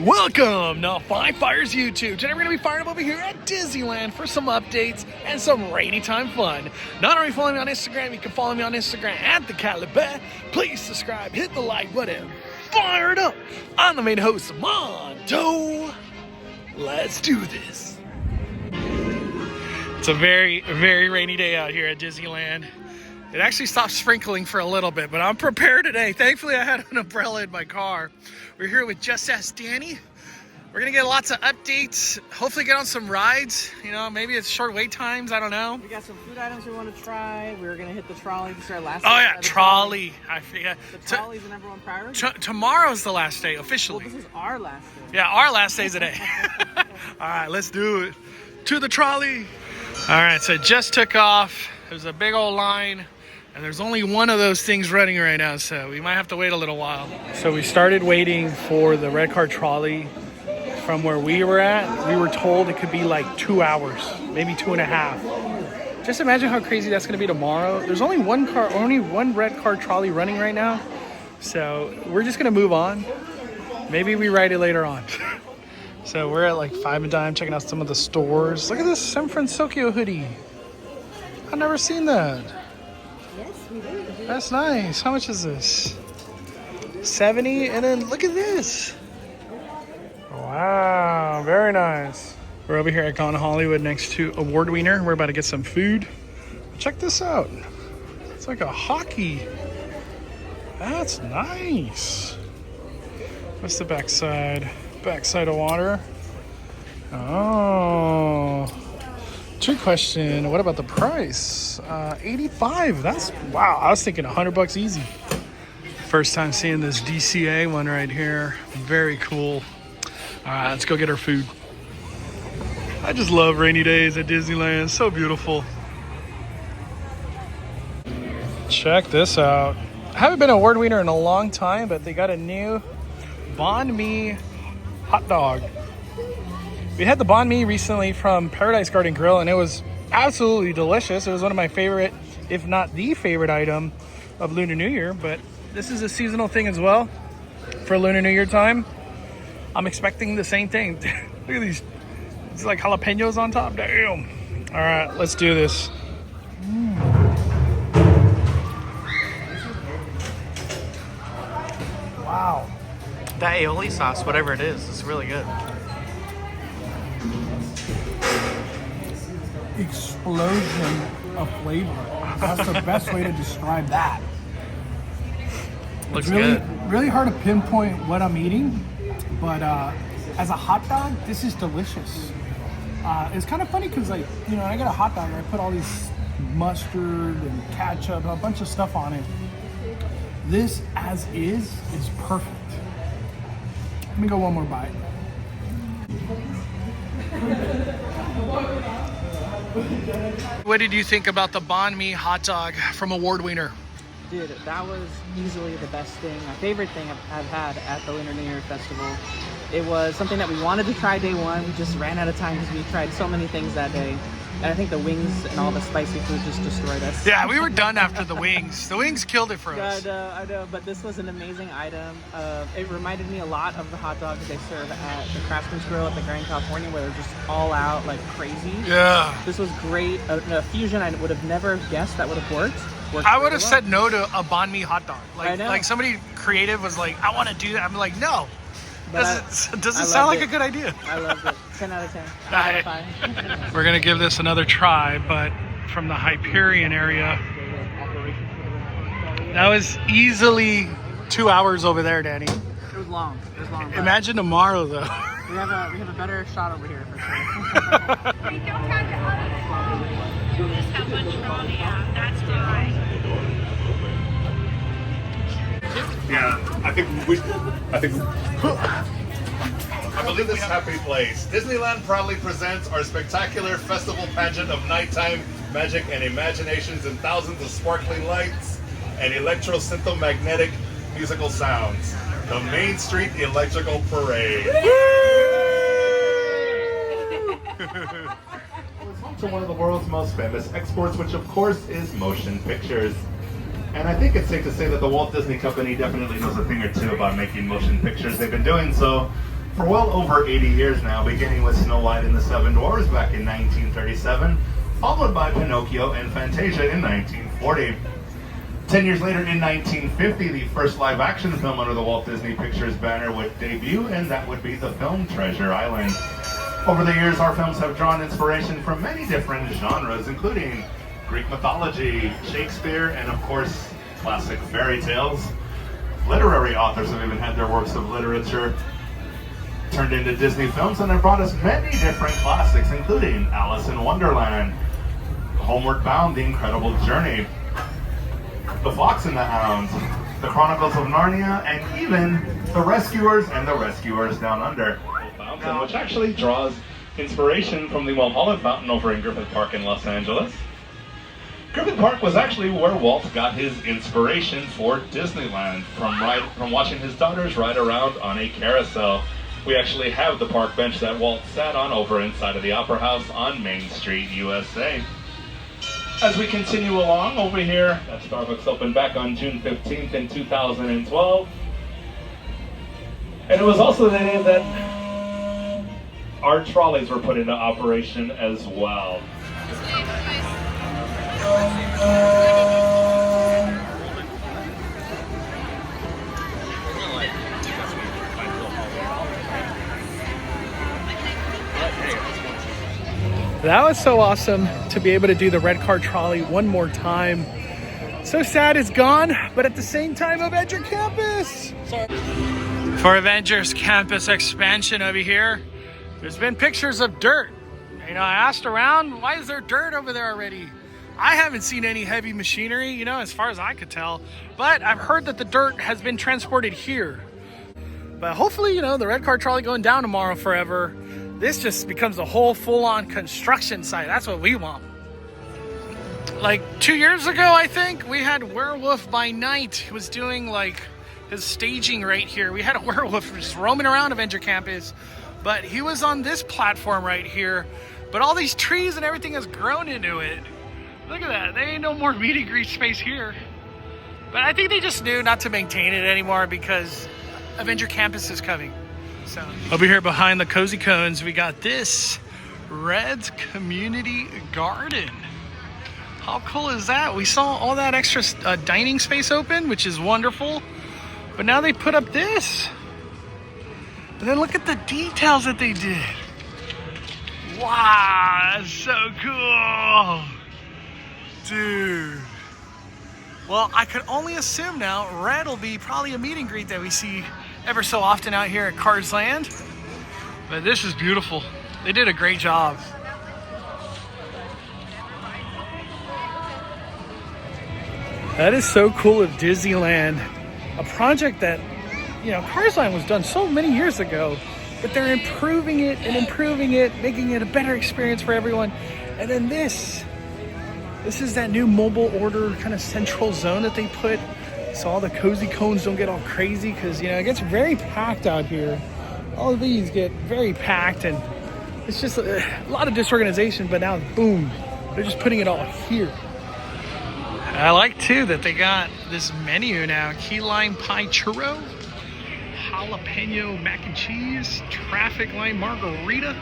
Welcome to Five Fires YouTube. Today we're going to be firing up over here at Disneyland for some updates and some rainy time fun. Not only follow me on Instagram, you can follow me on Instagram at the Calibet. Please subscribe, hit the like button, fire it up. I'm the main host, Monto. Let's do this. It's a very, very rainy day out here at Disneyland. It actually stopped sprinkling for a little bit, but I'm prepared today. Thankfully, I had an umbrella in my car. We're here with Ste D. We're gonna get lots of updates. Hopefully get on some rides. You know, maybe it's short wait times, I don't know. We got some food items we want to try. We're gonna hit the trolley. This is our last day. Oh yeah, trolley. I forget. The trolley's the number one priority. Tomorrow's the last day, officially. Well, this is our last day. Yeah, our last day's today. All right, let's do it. To the trolley. All right, so it just took off. There's a big old line. And there's only one of those things running right now, so we might have to wait a little while. So we started waiting for the red car trolley from where we were at. We were told it could be like 2 hours, maybe 2.5. Just imagine how crazy that's gonna be tomorrow. There's only one red car trolley running right now. So we're just gonna move on. Maybe we ride it later on. So we're at like Five and Dime, checking out some of the stores. Look at this San Francisco hoodie. I've never seen that. That's nice. How much is this? 70. And then look at this. Wow, very nice. We're over here at Gone Hollywood next to Award Wiener. We're about to get some food. Check this out. It's like a hockey. That's nice. What's the backside? Backside of water. Oh. Trick question, what about the price? 85, that's, wow, I was thinking $100 easy. First time seeing this DCA one right here. Very cool. All right, let's go get our food. I just love rainy days at Disneyland, so beautiful. Check this out. I haven't been a Award Wiener in a long time, but they got a new Banh Mi hot dog. We had the banh mi recently from Paradise Garden Grill, and it was absolutely delicious. It was one of my favorite, if not the favorite item of Lunar New Year, but this is a seasonal thing as well for Lunar New Year time. I'm expecting the same thing. Look at these. It's like jalapenos on top. Damn. All right, let's do this. Wow. That aioli sauce, whatever it is really good. Explosion of flavor. That's the best way to describe that. Looks it's really, good. really hard to pinpoint what I'm eating, but as a hot dog, this is delicious. It's kind of funny because, like, you know, I get a hot dog and I put all these mustard and ketchup, a bunch of stuff on it. This, as is perfect. Let me go one more bite. What did you think about the Banh Mi hot dog from Award Wiener? Dude, that was easily the best thing, my favorite thing I've had at the Lunar New Year Festival. It was something that we wanted to try day one. We just ran out of time because we tried so many things that day. And I think the wings and all the spicy food just destroyed us. Yeah, we were done after the wings. The wings killed it for us. I know, but this was an amazing item. It reminded me a lot of the hot dogs they serve at the Craftsman's Grill at the Grand California, where they're just all out like crazy. Yeah. This was great. A fusion I would have never guessed that would have worked. I would have said no to a Banh Mi hot dog. I know. Like somebody creative was like, I want to do that. I'm like, no. Doesn't I sound like loved a good idea. I loved it. 10 out of 10. 5 out of 5. We're going to give this another try, but from the Hyperion area. That was easily 2 hours over there, Danny. It was long. Imagine tomorrow, though. We have a better shot over here for sure. We don't have to just have one trolley out. That's why. Yeah, I believe this happy place. Disneyland proudly presents our spectacular festival pageant of nighttime magic and imaginations and thousands of sparkling lights and electro-syntho-magnetic musical sounds. The Main Street Electrical Parade. To one of the world's most famous exports, which of course is motion pictures. And I think it's safe to say that the Walt Disney Company definitely knows a thing or two about making motion pictures. They've been doing so For well over 80 years now, beginning with Snow White and the Seven Dwarfs back in 1937, followed by Pinocchio and Fantasia in 1940. 10 years later, in 1950, the first live-action film under the Walt Disney Pictures banner would debut, and that would be the film Treasure Island. Over the years, our films have drawn inspiration from many different genres, including Greek mythology, Shakespeare, and of course, classic fairy tales. Literary authors have even had their works of literature turned into Disney films, and have brought us many different classics, including Alice in Wonderland, Homeward Bound, The Incredible Journey, The Fox and the Hound, The Chronicles of Narnia, and even The Rescuers and The Rescuers Down Under. Fountain, which actually draws inspiration from the Mulholland Fountain over in Griffith Park in Los Angeles. Griffith Park was actually where Walt got his inspiration for Disneyland, from watching his daughters ride around on a carousel. We actually have the park bench that Walt sat on over inside of the Opera House on Main Street, USA. As we continue along over here, that Starbucks opened back on June 15th in 2012. And it was also the day that our trolleys were put into operation as well. That was so awesome to be able to do the red car trolley one more time. So sad it's gone, but at the same time, Avenger Campus! For Avengers Campus expansion over here, there's been pictures of dirt. You know, I asked around, why is there dirt over there already? I haven't seen any heavy machinery, you know, as far as I could tell. But I've heard that the dirt has been transported here. But hopefully, you know, the red car trolley going down tomorrow forever. This just becomes a whole full-on construction site. That's what we want. Like 2 years ago, I think, we had Werewolf by Night. He was doing like his staging right here. We had a werewolf just roaming around Avenger Campus, but he was on this platform right here. But all these trees and everything has grown into it. Look at that. There ain't no more meet and greet space here. But I think they just knew not to maintain it anymore because Avenger Campus is coming. So over here behind the Cozy Cones, we got this Red's Community Garden. How cool is that? We saw all that extra dining space open, which is wonderful. But now they put up this. And then look at the details that they did. Wow, that's so cool. Dude. Well, I could only assume now Red will be probably a meet and greet that we see ever so often out here at Cars Land. But this is beautiful. They did a great job. That is so cool of Disneyland. A project that, you know, Cars Land was done so many years ago, but they're improving it and improving it, making it a better experience for everyone. And then this is that new mobile order kind of central zone that they put, so all the Cozy Cones don't get all crazy, because, you know, it gets very packed out here. All of these get very packed, and it's just a lot of disorganization, but now, boom, they're just putting it all here. I like, too, that they got this menu now. Key lime pie churro, jalapeno mac and cheese, traffic lime margarita,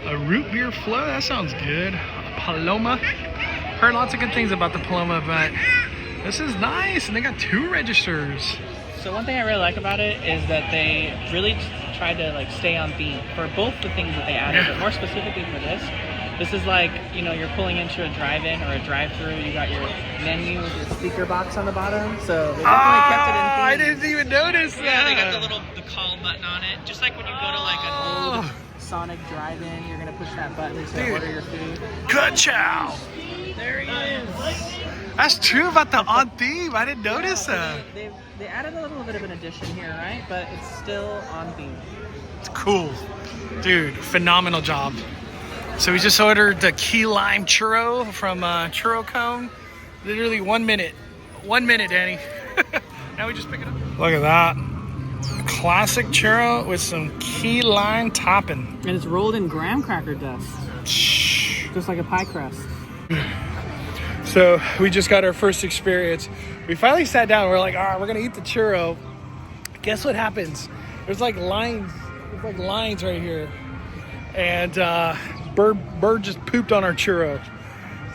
a root beer float. That sounds good. A Paloma. Heard lots of good things about the Paloma, but this is nice. And they got 2 registers. So one thing I really like about it is that they really tried to like stay on theme for both the things that they added, but more specifically for this. This is like, you know, you're pulling into a drive-in or a drive-through. You got your menu with your speaker box on the bottom. So they definitely kept it in theme. I didn't even notice that. Yeah, they got the call button on it. Just like when you go to like an old Sonic drive-in, you're going to push that button to order your food. Good chow. There he is. That's true about the on theme. I didn't notice that. They added a little bit of an addition here, right? But it's still on theme. It's cool. Dude, phenomenal job. So we just ordered the key lime churro from Churro Cone. Literally 1 minute. 1 minute, Danny. Now we just pick it up. Look at that. Classic churro with some key lime topping. And it's rolled in graham cracker dust. Just like a pie crust. So we just got our first experience. We finally sat down. We're like, all right, we're going to eat the churro. Guess what happens? There's like lines There's like lines right here. And Bird just pooped on our churro.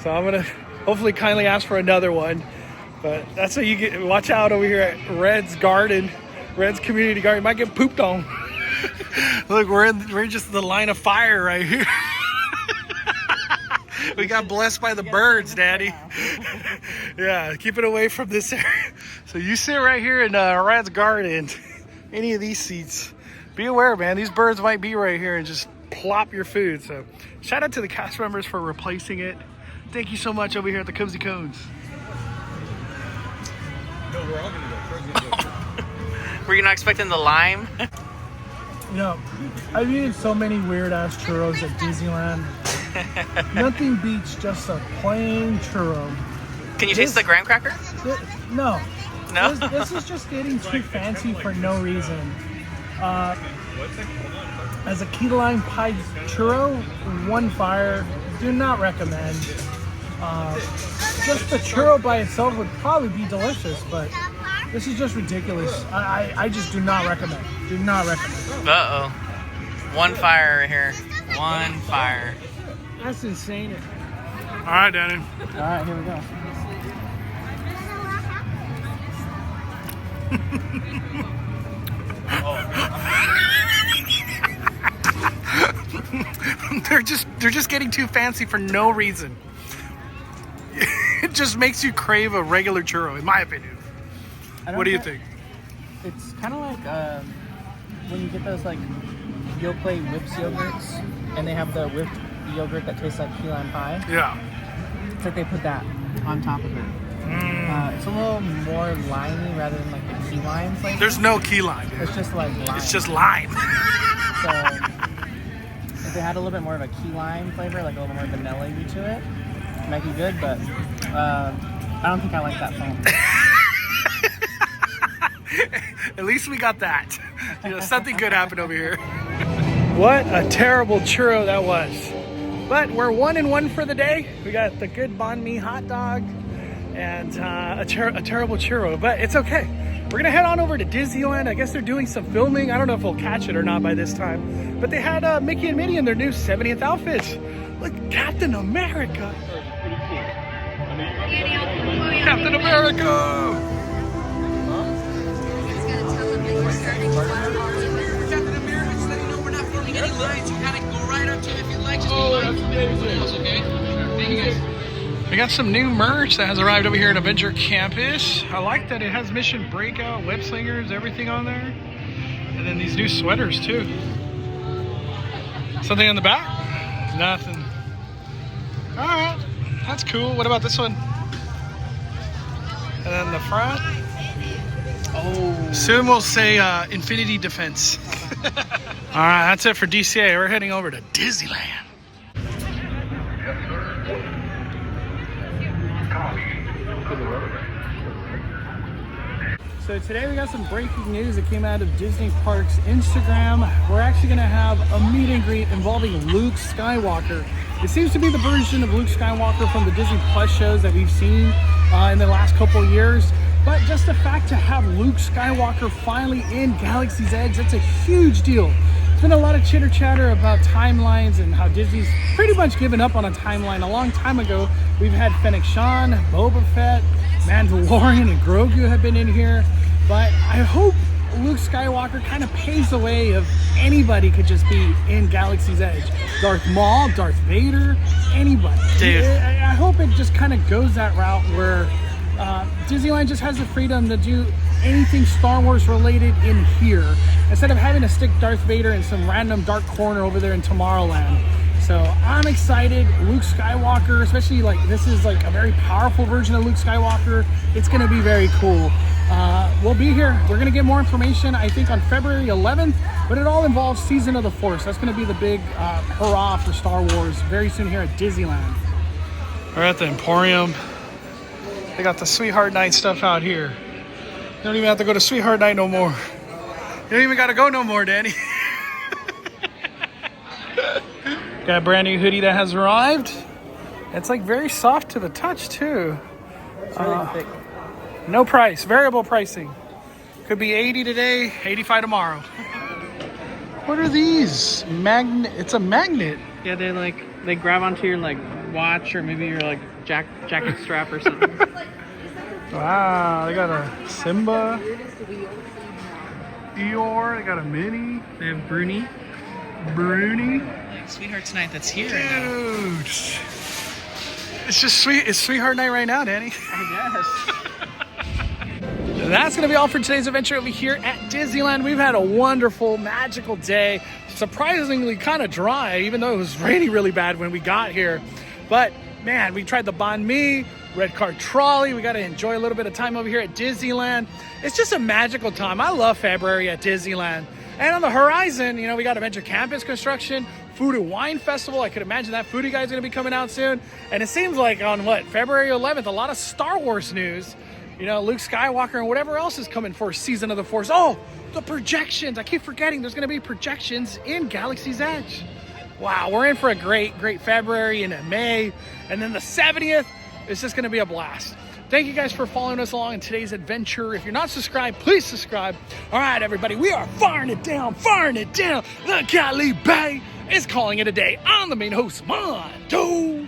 So I'm gonna hopefully kindly ask for another one. But that's what you get. Watch out over here at Red's Garden, Red's Community Garden. You might get pooped on. Look, we're just the line of fire right here. We got blessed by the birds, Daddy. Yeah, keep it away from this area. So you sit right here in Red's Garden, any of these seats. Be aware, man. These birds might be right here and just plop your food. So shout out to the cast members for replacing it. Thank you so much over here at the Cozy Cones. No, we're all gonna go. Were you not expecting the lime? You know, I've eaten so many weird ass churros at Disneyland. Nothing beats just a plain churro. Can you taste the graham cracker? No. No? This is just getting too fancy for no reason. As a key lime pie churro, one fire, do not recommend. Just the churro by itself would probably be delicious, but this is just ridiculous. I just do not recommend. Do not recommend. Uh-oh. One fire right here. One fire. That's insane. All right, Danny. All right, here we go. They're just getting too fancy for no reason. It just makes you crave a regular churro, in my opinion. What do you think? It's kind of like when you get those like Yoplait whips yogurts, and they have the whipped yogurt that tastes like key lime pie. Yeah. It's like they put that on top of it. It's a little more limey rather than like the key lime flavor. There's no key lime. It's just like lime. It's just lime. So if they had a little bit more of a key lime flavor, like a little more vanilla-y to it, it might be good, but I don't think I like that foam. At least we got that. You know, something good happened over here. What a terrible churro that was. But we're 1-1 for the day. We got the good banh mi hot dog and a terrible churro, but it's okay. We're gonna head on over to Disneyland. I guess they're doing some filming. I don't know if we'll catch it or not by this time. But they had Mickey and Minnie in their new 70th outfits. Look, Captain America. Captain America. Any lines, you kind of go right up to it if you like. Just okay. Thank you guys. We got some new merch that has arrived over here at Avenger Campus. I like that it has Mission Breakout, Web Slingers, everything on there. And then these new sweaters too. Something on the back? Nothing. All right, that's cool. What about this one? And then the front? Oh. Soon we'll say Infinity Defense. All right, that's it for DCA. We're heading over to Disneyland. So today we got some breaking news that came out of Disney Parks Instagram. We're actually going to have a meet and greet involving Luke Skywalker. It seems to be the version of Luke Skywalker from the Disney Plus shows that we've seen in the last couple of years. But just the fact to have Luke Skywalker finally in Galaxy's Edge, that's a huge deal. There's been a lot of chitter chatter about timelines and how Disney's pretty much given up on a timeline. A long time ago, we've had Fennec Shan, Boba Fett, Mandalorian, and Grogu have been in here. But I hope Luke Skywalker kind of paves the way of anybody could just be in Galaxy's Edge. Darth Maul, Darth Vader, anybody. Dude. I hope it just kind of goes that route where Disneyland just has the freedom to do anything Star Wars related in here instead of having to stick Darth Vader in some random dark corner over there in Tomorrowland. So I'm excited. Luke Skywalker, especially like this is like a very powerful version of Luke Skywalker. It's going to be very cool. We'll be here. We're going to get more information, I think, on February 11th, but it all involves Season of the Force. That's going to be the big hurrah for Star Wars very soon here at Disneyland. We're at the Emporium. They got the Sweetheart Night stuff out here. You don't even have to go to Sweetheart Night no more. You don't even got to go no more, Danny. Got a brand new hoodie that has arrived. It's like very soft to the touch too. It's really thick. No price, variable pricing. Could be 80 today, 85 tomorrow. What are these? Magnet. It's a magnet. Yeah, they grab onto your like watch or maybe your like jacket strap or something. Wow, they got a Simba, Eeyore, they got a Minnie, They have Bruni. Bruni. Sweetheart's Night that's here right now. Dude, it's just sweet. It's Sweetheart Night right now, Danny. I guess. That's going to be all for today's adventure over here at Disneyland. We've had a wonderful, magical day. Surprisingly kind of dry, even though it was raining really bad when we got here. But man, we tried the banh mi, red car trolley. We got to enjoy a little bit of time over here at Disneyland. It's just a magical time. I love February at Disneyland. And on the horizon, you know, we got Adventure Campus construction, Food and Wine Festival. I could imagine that foodie guy's going to be coming out soon. And it seems like on February 11th, a lot of Star Wars news. You know, Luke Skywalker and whatever else is coming for Season of the Force. Oh, the projections. I keep forgetting there's going to be projections in Galaxy's Edge. Wow, we're in for a great February and a May. And then the 70th, it's just going to be a blast. Thank you guys for following us along in today's adventure. If you're not subscribed, please subscribe. All right, everybody, we are firing it down. The Cali Bay is calling it a day. I'm the main host, Mondo.